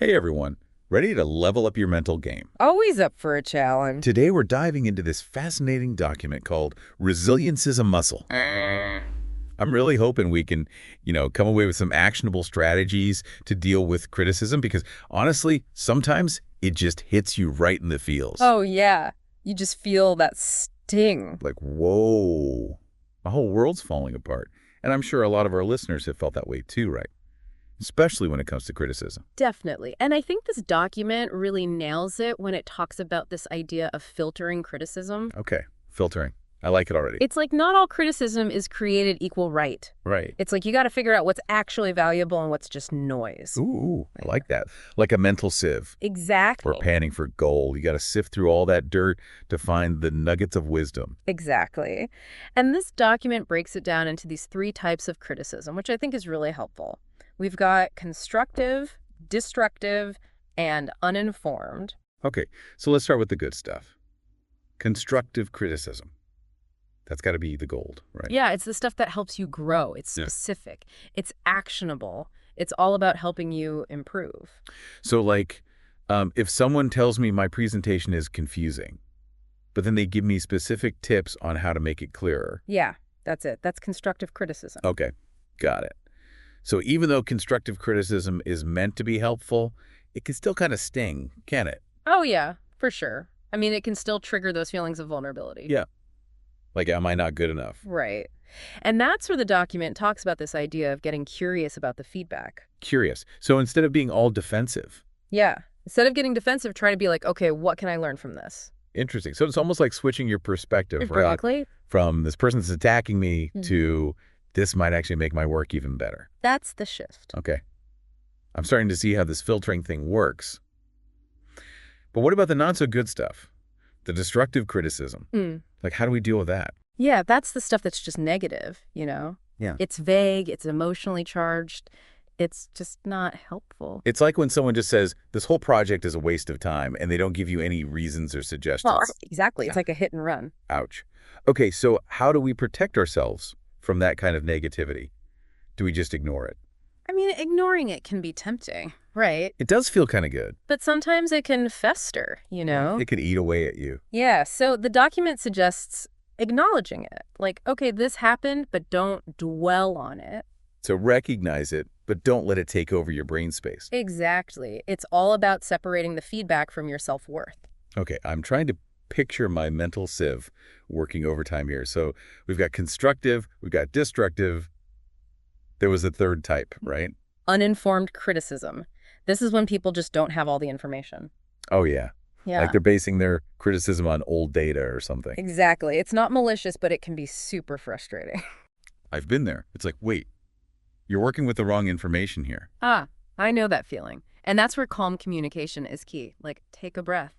Hey everyone, ready to level up your mental game? Always up for a challenge. Today we're diving into this fascinating document called Resilience is a Muscle. I'm really hoping we can, come away with some actionable strategies to deal with criticism because honestly, sometimes it just hits you right in the feels. Oh, yeah. You just feel that sting. Like, whoa, my whole world's falling apart. And I'm sure a lot of our listeners have felt that way too, right? Especially when it comes to criticism. Definitely. And I think this document really nails it when it talks about this idea of filtering criticism. Okay, filtering. I like it already. It's like not all criticism is created equal right. Right. It's like you got to figure out what's actually valuable and what's just noise. Ooh, I like that. Like a mental sieve. Exactly. We're panning for gold. You got to sift through all that dirt to find the nuggets of wisdom. Exactly. And this document breaks it down into these 3 types of criticism, which I think is really helpful. We've got constructive, destructive, and uninformed. Okay, so let's start with the good stuff. Constructive criticism. That's got to be the gold, right? Yeah, it's the stuff that helps you grow. It's specific. It's actionable. It's all about helping you improve. So like, if someone tells me my presentation is confusing, but then they give me specific tips on how to make it clearer. Yeah, that's it. That's constructive criticism. Okay, got it. So even though constructive criticism is meant to be helpful, it can still kind of sting, can it? Oh, yeah, for sure. I mean, it can still trigger those feelings of vulnerability. Yeah. Like, am I not good enough? Right. And that's where the document talks about this idea of getting curious about the feedback. Curious. So instead of being all defensive. Yeah. Instead of getting defensive, try to be like, okay, what can I learn from this? Interesting. So it's almost like switching your perspective, right? Exactly. From this person's attacking me to this might actually make my work even better. That's the shift. Okay. I'm starting to see how this filtering thing works. But what about the not-so-good stuff? The destructive criticism. Like, how do we deal with that? Yeah, that's the stuff that's just negative, you know? Yeah. It's vague, it's emotionally charged, it's just not helpful. It's like when someone just says, this whole project is a waste of time, and they don't give you any reasons or suggestions. Well, exactly. It's like a hit and run. Ouch. Okay, so how do we protect ourselves from that kind of negativity? Do we just ignore it? I mean, ignoring it can be tempting, right? It does feel kind of good. But sometimes it can fester, you know? It could eat away at you. Yeah, so the document suggests acknowledging it. Like, okay, this happened, but don't dwell on it. So recognize it, but don't let it take over your brain space. Exactly. It's all about separating the feedback from your self-worth. Okay, I'm trying to picture my mental sieve working overtime here. So we've got constructive, we've got destructive. There was a third type, right? Uninformed criticism. This is when people just don't have all the information. Oh, yeah. Yeah. Like they're basing their criticism on old data or something. Exactly. It's not malicious, but it can be super frustrating. I've been there. It's like, wait, you're working with the wrong information here. Ah, I know that feeling. And that's where calm communication is key. Like, take a breath.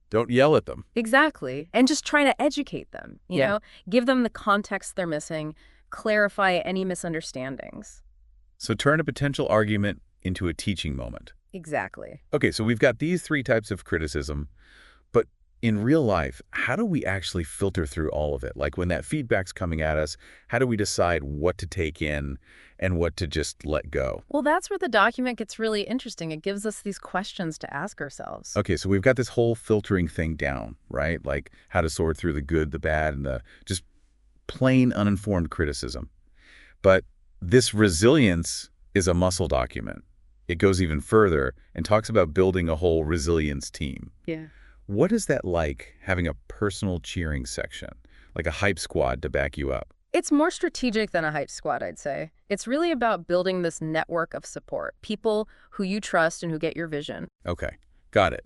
Don't yell at them. Exactly. And just try to educate them, you know? Give them the context they're missing, clarify any misunderstandings. So turn a potential argument into a teaching moment. Exactly. Okay, so we've got these 3 types of criticism, but in real life, how do we actually filter through all of it? Like when that feedback's coming at us, how do we decide what to take in and what to just let go? Well, that's where the document gets really interesting. It gives us these questions to ask ourselves. Okay, so we've got this whole filtering thing down, right? Like how to sort through the good, the bad, and the just plain uninformed criticism. But this resilience is a muscle document. It goes even further and talks about building a whole resilience team. Yeah. What is that like, having a personal cheering section, like a hype squad to back you up? It's more strategic than a hype squad, I'd say. It's really about building this network of support, people who you trust and who get your vision. Okay, got it.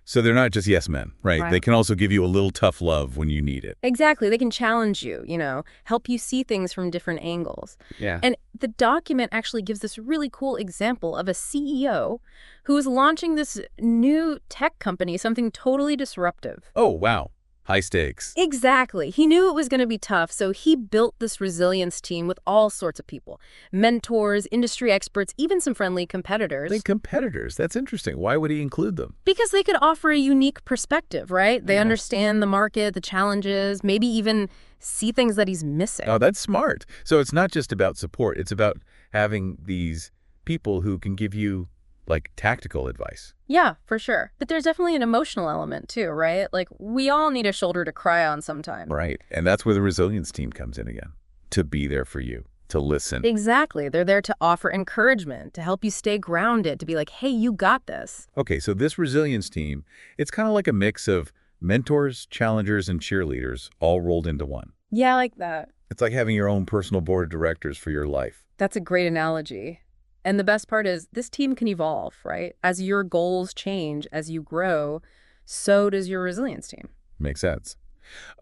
So they're not just yes men, right? Right. They can also give you a little tough love when you need it. Exactly. They can challenge you, you know, help you see things from different angles. Yeah. And the document actually gives this really cool example of a CEO who is launching this new tech company, something totally disruptive. Oh, wow. High stakes. Exactly. He knew it was going to be tough, so he built this resilience team with all sorts of people. Mentors, industry experts, even some friendly competitors. Competitors. That's interesting. Why would he include them? Because they could offer a unique perspective, right? They understand the market, the challenges, maybe even see things that he's missing. Oh, that's smart. So it's not just about support. It's about having these people who can give you like tactical advice. Yeah, for sure. But there's definitely an emotional element too, right? Like, we all need a shoulder to cry on sometime. Right. And that's where the resilience team comes in again, to be there for you, to listen. Exactly. They're there to offer encouragement, to help you stay grounded, to be like, hey, you got this. Okay, so this resilience team, it's kind of like a mix of mentors, challengers, and cheerleaders all rolled into one. Yeah, I like that. It's like having your own personal board of directors for your life. That's a great analogy. And the best part is this team can evolve, right? As your goals change, as you grow, so does your resilience team. Makes sense.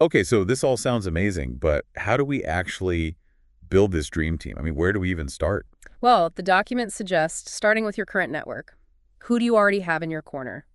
Okay, so this all sounds amazing, but how do we actually build this dream team? I mean, where do we even start? Well, the document suggests starting with your current network. Who do you already have in your corner?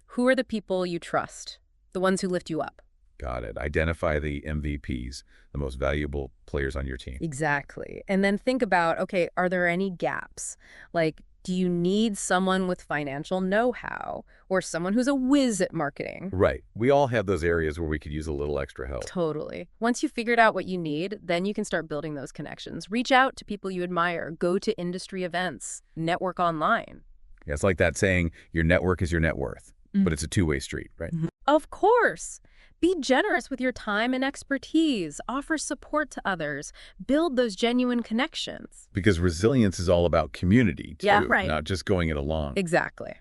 Who are the people you trust? The ones who lift you up. Got it. Identify the MVPs, the most valuable players on your team. Exactly. And then think about, okay, are there any gaps? Like, do you need someone with financial know-how or someone who's a whiz at marketing? Right. We all have those areas where we could use a little extra help. Totally. Once you've figured out what you need, then you can start building those connections. Reach out to people you admire, go to industry events, network online. Yeah, it's like that saying, your network is your net worth, but it's a two-way street, right? Of course. Be generous with your time and expertise. Offer support to others. Build those genuine connections. Because resilience is all about community, too, Yeah, right. not just going it alone. Exactly.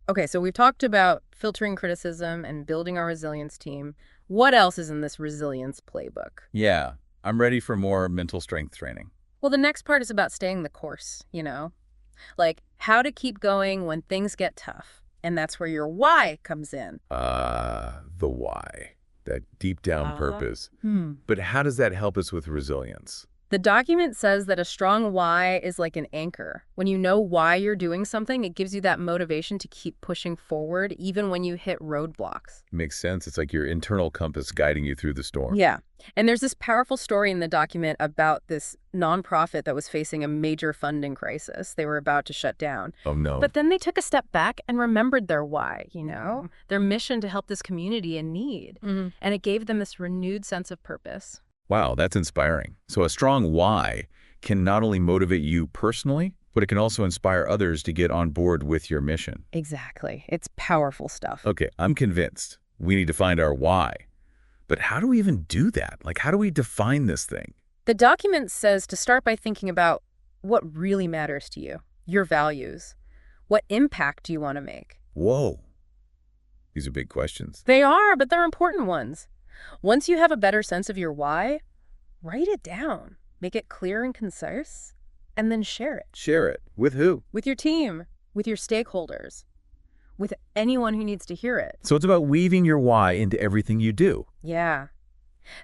Okay, so we've talked about filtering criticism and building our resilience team. What else is in this resilience playbook? Yeah, I'm ready for more mental strength training. Well, the next part is about staying the course, you know? Like how to keep going when things get tough. And that's where your why comes in. The why, that deep down purpose. Hmm. But how does that help us with resilience? The document says that a strong why is like an anchor. When you know why you're doing something, it gives you that motivation to keep pushing forward even when you hit roadblocks. Makes sense. It's like your internal compass guiding you through the storm. Yeah. And there's this powerful story in the document about this nonprofit that was facing a major funding crisis. They were about to shut down. Oh, no. But then they took a step back and remembered their why, you know, their mission to help this community in need. And it gave them this renewed sense of purpose. Wow, that's inspiring. So a strong why can not only motivate you personally, but it can also inspire others to get on board with your mission. Exactly. It's powerful stuff. Okay, I'm convinced we need to find our why. But how do we even do that? Like, how do we define this thing? The document says to start by thinking about what really matters to you, your values. What impact do you want to make? Whoa. These are big questions. They are, but they're important ones. Once you have a better sense of your why, write it down. Make it clear and concise, and then share it. Share it. With who? With your team, with your stakeholders, with anyone who needs to hear it. So it's about weaving your why into everything you do. Yeah.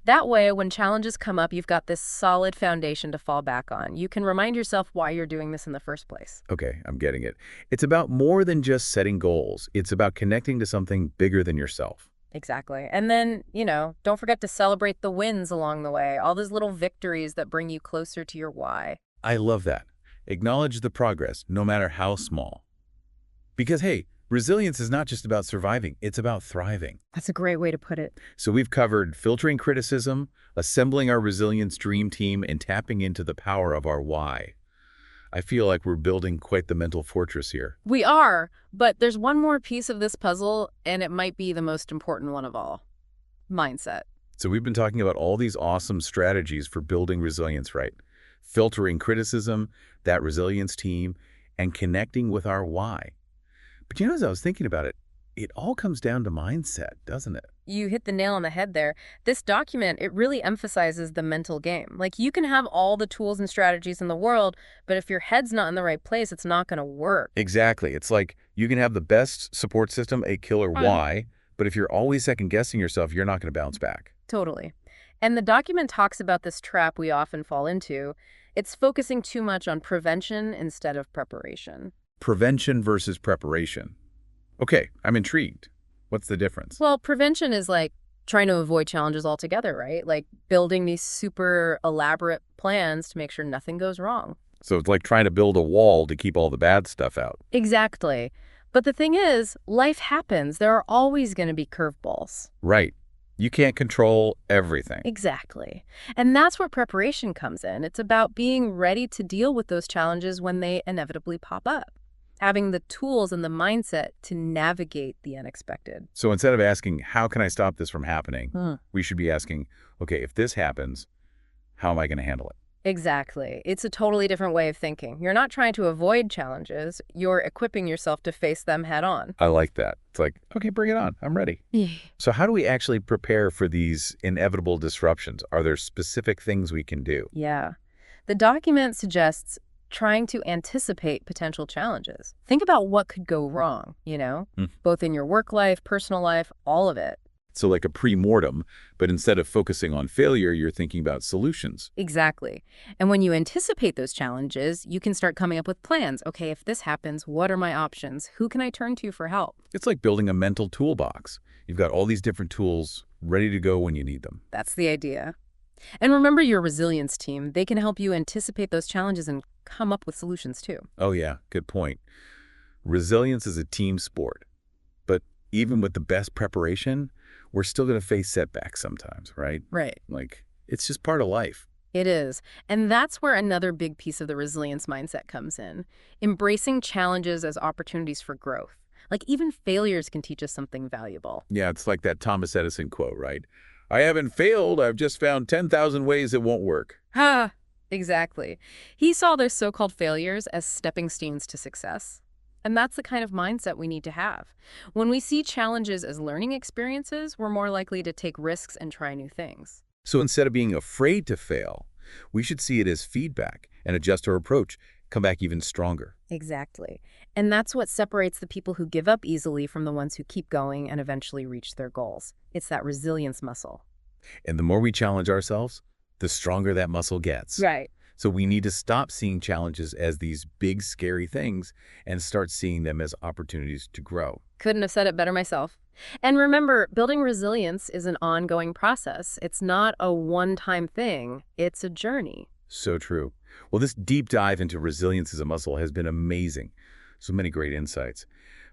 That way, when challenges come up, you've got this solid foundation to fall back on. You can remind yourself why you're doing this in the first place. Okay, I'm getting it. It's about more than just setting goals. It's about connecting to something bigger than yourself. Exactly. And then, you know, don't forget to celebrate the wins along the way, all those little victories that bring you closer to your why. I love that. Acknowledge the progress, no matter how small. Because, hey, resilience is not just about surviving, it's about thriving. That's a great way to put it. So we've covered filtering criticism, assembling our resilience dream team, and tapping into the power of our why. I feel like we're building quite the mental fortress here. We are, but there's one more piece of this puzzle, and it might be the most important one of all. Mindset. So we've been talking about all these awesome strategies for building resilience, right? Filtering criticism, that resilience team, and connecting with our why. But you know, as I was thinking about it, it all comes down to mindset, doesn't it? You hit the nail on the head there. This document, it really emphasizes the mental game. Like, you can have all the tools and strategies in the world, but if your head's not in the right place, it's not going to work. Exactly. It's like you can have the best support system, a killer why, but if you're always second-guessing yourself, you're not going to bounce back. Totally. And the document talks about this trap we often fall into. It's focusing too much on prevention instead of preparation. Prevention versus preparation. Okay, I'm intrigued. What's the difference? Well, prevention is like trying to avoid challenges altogether, right? Like building these super elaborate plans to make sure nothing goes wrong. So it's like trying to build a wall to keep all the bad stuff out. Exactly. But the thing is, life happens. There are always going to be curveballs. Right. You can't control everything. Exactly. And that's where preparation comes in. It's about being ready to deal with those challenges when they inevitably pop up. Having the tools and the mindset to navigate the unexpected. So instead of asking, how can I stop this from happening? Hmm. We should be asking, okay, if this happens, how am I going to handle it? Exactly. It's a totally different way of thinking. You're not trying to avoid challenges, you're equipping yourself to face them head on. I like that. It's like, okay, bring it on. I'm ready. Yeah. So how do we actually prepare for these inevitable disruptions? Are there specific things we can do? Yeah. The document suggests trying to anticipate potential challenges. Think about what could go wrong, Hmm. both in your work life, personal life, all of it. So like a pre-mortem, but instead of focusing on failure, you're thinking about solutions. Exactly. And when you anticipate those challenges, you can start coming up with plans. Okay, if this happens, what are my options? Who can I turn to for help? It's like building a mental toolbox. You've got all these different tools ready to go when you need them. That's the idea. And remember your resilience team. They can help you anticipate those challenges and come up with solutions too. Oh yeah, good point. Resilience is a team sport. But even with the best preparation, we're still going to face setbacks sometimes, right? Right. Like, it's just part of life. It is. And that's where another big piece of the resilience mindset comes in. Embracing challenges as opportunities for growth. Like even failures can teach us something valuable. Yeah, it's like that Thomas Edison quote, right? I haven't failed, I've just found 10,000 ways it won't work. Ha! Exactly. He saw their so-called failures as stepping stones to success. And that's the kind of mindset we need to have. When we see challenges as learning experiences, we're more likely to take risks and try new things. So instead of being afraid to fail, we should see it as feedback and adjust our approach, come back even stronger. Exactly. And that's what separates the people who give up easily from the ones who keep going and eventually reach their goals. It's that resilience muscle. And the more we challenge ourselves, the stronger that muscle gets. Right. So we need to stop seeing challenges as these big, scary things and start seeing them as opportunities to grow. Couldn't have said it better myself. And remember, building resilience is an ongoing process. It's not a one-time thing. It's a journey. So true. Well, this deep dive into resilience as a muscle has been amazing. So many great insights.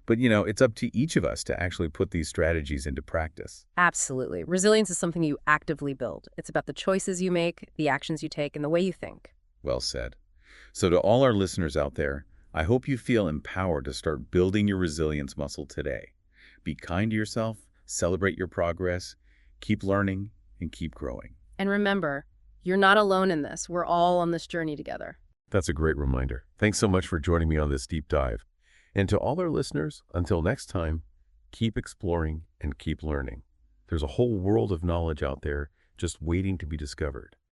But, it's up to each of us to actually put these strategies into practice. Absolutely. Resilience is something you actively build. It's about the choices you make, the actions you take, and the way you think. Well said. So to all our listeners out there, I hope you feel empowered to start building your resilience muscle today. Be kind to yourself, celebrate your progress, keep learning, and keep growing. And remember, you're not alone in this. We're all on this journey together. That's a great reminder. Thanks so much for joining me on this deep dive. And to all our listeners, until next time, keep exploring and keep learning. There's a whole world of knowledge out there just waiting to be discovered.